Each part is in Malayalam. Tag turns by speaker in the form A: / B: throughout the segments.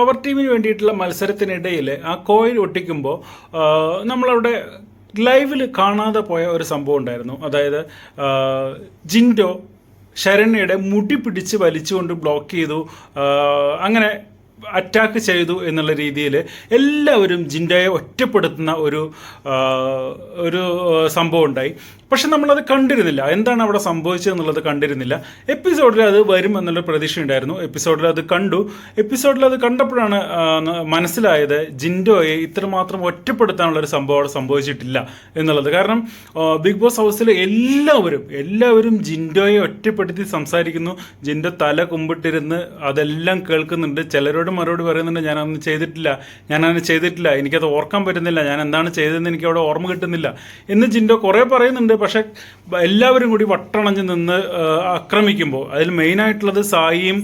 A: പവർ ടീമിന് വേണ്ടിയിട്ടുള്ള മത്സരത്തിനിടയിൽ ആ കോയിൽ ഒട്ടിക്കുമ്പോൾ നമ്മളവിടെ ലൈവിൽ കാണാതെ പോയ ഒരു സംഭവം ഉണ്ടായിരുന്നു. അതായത് ജിൻഡോ ശരണ്യയുടെ മുടി പിടിച്ച് വലിച്ചുകൊണ്ട് ബ്ലോക്ക് ചെയ്തു, അങ്ങനെ അറ്റാക്ക് ചെയ്തു എന്നുള്ള രീതിയിൽ എല്ലാവരും ജിൻഡോയെ ഒറ്റപ്പെടുത്തുന്ന ഒരു സംഭവം ഉണ്ടായി. പക്ഷെ നമ്മളത് കണ്ടിരുന്നില്ല, എന്താണ് അവിടെ സംഭവിച്ചതെന്നുള്ളത് കണ്ടിരുന്നില്ല. എപ്പിസോഡിൽ അത് വരും എന്നുള്ള പ്രതീക്ഷ ഉണ്ടായിരുന്നു. എപ്പിസോഡിൽ അത് കണ്ടപ്പോഴാണ് മനസ്സിലായത് ജിൻഡോയെ ഇത്രമാത്രം ഒറ്റപ്പെടുത്താനുള്ളൊരു സംഭവം അവിടെ സംഭവിച്ചിട്ടില്ല എന്നുള്ളത്. കാരണം ബിഗ് ബോസ് ഹൗസിൽ എല്ലാവരും ജിൻഡോയെ ഒറ്റപ്പെടുത്തി സംസാരിക്കുന്നു. ജിൻഡോ തല കുമ്പിട്ടിരുന്ന് അതെല്ലാം കേൾക്കുന്നുണ്ട്. ചിലരോട് മറുപടി പറയുന്നുണ്ട്, ഞാനങ്ങനെ ചെയ്തിട്ടില്ല, എനിക്കത് ഓർക്കാൻ പറ്റുന്നില്ല, ഞാൻ എന്താണ് ചെയ്തതെന്ന് എനിക്ക് അവിടെ ഓർമ്മ കിട്ടുന്നില്ല എന്ന് ജിൻഡോ കുറേ പറയുന്നുണ്ട്. പക്ഷെ എല്ലാവരും കൂടി വട്ടണഞ്ഞ് നിന്ന് ആക്രമിക്കുമ്പോൾ അതിൽ മെയിനായിട്ടുള്ളത് സായിയും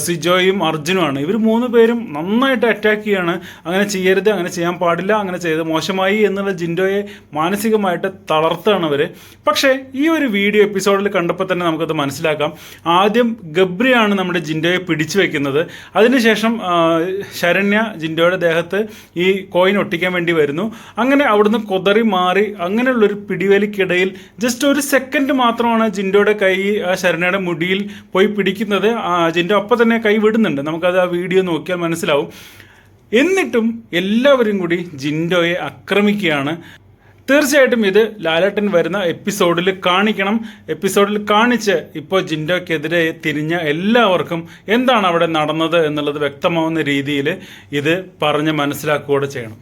A: സിജോയും അർജുനുമാണ്. ഇവർ 3 പേരും നന്നായിട്ട് അറ്റാക്ക് ചെയ്യാണ്. അങ്ങനെ ചെയ്യരുത്, അങ്ങനെ ചെയ്യാൻ പാടില്ല, അങ്ങനെ ചെയ്ത് മോശമായി എന്നുള്ള ജിൻഡോയെ മാനസികമായിട്ട് തളർത്തുകയാണ് അവർ. പക്ഷേ ഈ ഒരു വീഡിയോ എപ്പിസോഡിൽ കണ്ടപ്പോൾ തന്നെ നമുക്കത് മനസ്സിലാക്കാം. ആദ്യം ഗബ്രിയാണ് നമ്മുടെ ജിൻഡോയെ പിടിച്ചു വെക്കുന്നത്. അതിനുശേഷം ശരണ്യ ജിൻഡോയുടെ ദേഹത്ത് ഈ കോയിൻ ഒട്ടിക്കാൻ വേണ്ടി വരുന്നു. അങ്ങനെ അവിടുന്ന് കൊതറി മാറി അങ്ങനെയുള്ളൊരു പിടിവലിക്കിടയിൽ ജസ്റ്റ് ഒരു സെക്കൻഡ് മാത്രമാണ് ജിൻഡോയുടെ കൈ ആ ശരണ്യയുടെ മുടിയിൽ പോയി പിടിക്കുന്നത്. ജിൻഡോ അപ്പം തന്നെ കൈ വിടുന്നുണ്ട്, നമുക്കത് ആ വീഡിയോ നോക്കിയാൽ മനസ്സിലാവും. എന്നിട്ടും എല്ലാവരും കൂടി ജിൻഡോയെ ആക്രമിക്കുകയാണ്. തീർച്ചയായിട്ടും ഇത് ലാലേട്ടൻ വരുന്ന എപ്പിസോഡിൽ കാണിക്കണം. എപ്പിസോഡിൽ കാണിച്ച് ഇപ്പോൾ ജിൻഡോയ്ക്കെതിരെ തിരിഞ്ഞ എല്ലാവർക്കും എന്താണ് അവിടെ നടന്നത് എന്നുള്ളത് വ്യക്തമാവുന്ന രീതിയിൽ ഇത് പറഞ്ഞ് മനസ്സിലാക്കുകയോടെ ചെയ്യണം.